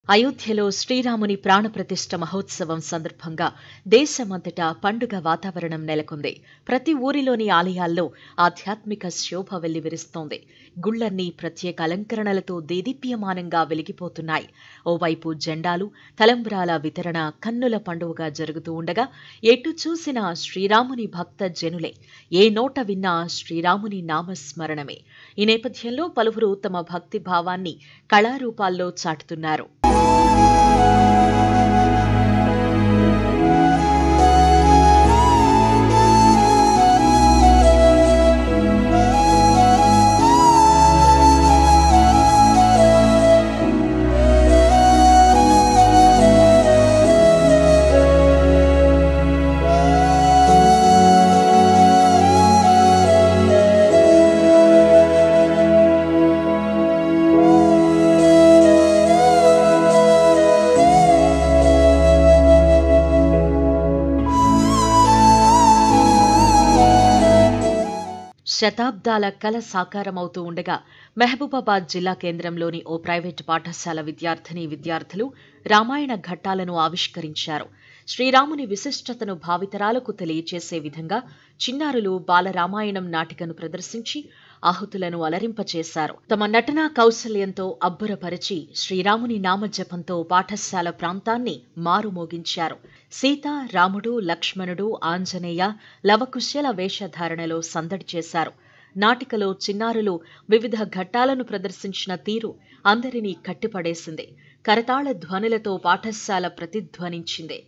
అయోధ్యలో శ్రీరాముని ప్రాణప్రతిష్ఠ మహోత్సవం సందర్భంగా దేశమంతటా పండుగ వాతావరణం నెలకొంది. ప్రతి ఊరిలోని ఆలయాల్లో ఆధ్యాత్మిక శోభ వెల్లివిరుస్తోంది. గుళ్లన్నీ ప్రత్యేక అలంకరణలతో దేదీప్యమానంగా వెలిగిపోతున్నాయి. ఓవైపు జెండాలు, తలంబ్రాల వితరణ కన్నుల పండుగగా జరుగుతూ ఉండగా, ఎటు చూసినా శ్రీరాముని భక్త జనులే. ఏ నోట విన్నా శ్రీరాముని నామస్మరణమే. ఈ నేపథ్యంలో పలువురు తమ భక్తి భావాన్ని కళారూపాల్లో చాటుతున్నారు. శతాబ్దాల కల సాకారమవుతూ ఉండగా మహబూబాబాద్ జిల్లా కేంద్రంలోని ఓ ప్రైవేటు పాఠశాల విద్యార్థులు రామాయణ ఘట్టాలను ఆవిష్కరించారు. శ్రీరాముని విశిష్టతను భావితరాలకు తెలియచేసే విధంగా చిన్నారులు బాలరామాయణం నాటికను ప్రదర్శించి ఆహుతులను అలరింపచేశారు. తమ నటనా కౌశల్యంతో అబ్బురపరిచి శ్రీరాముని నామజపంతో పాఠశాల ప్రాంతాన్ని మారుమోగించారు. సీత, రాముడు, లక్ష్మణుడు, ఆంజనేయ లవకుశల వేషధారణలో సందడి చేశారు. నాటికలో చిన్నారులు వివిధ ఘట్టాలను ప్రదర్శించిన తీరు అందరినీ కట్టిపడేసింది. కరతాళ ధ్వనులతో పాఠశాల ప్రతిధ్వనించింది.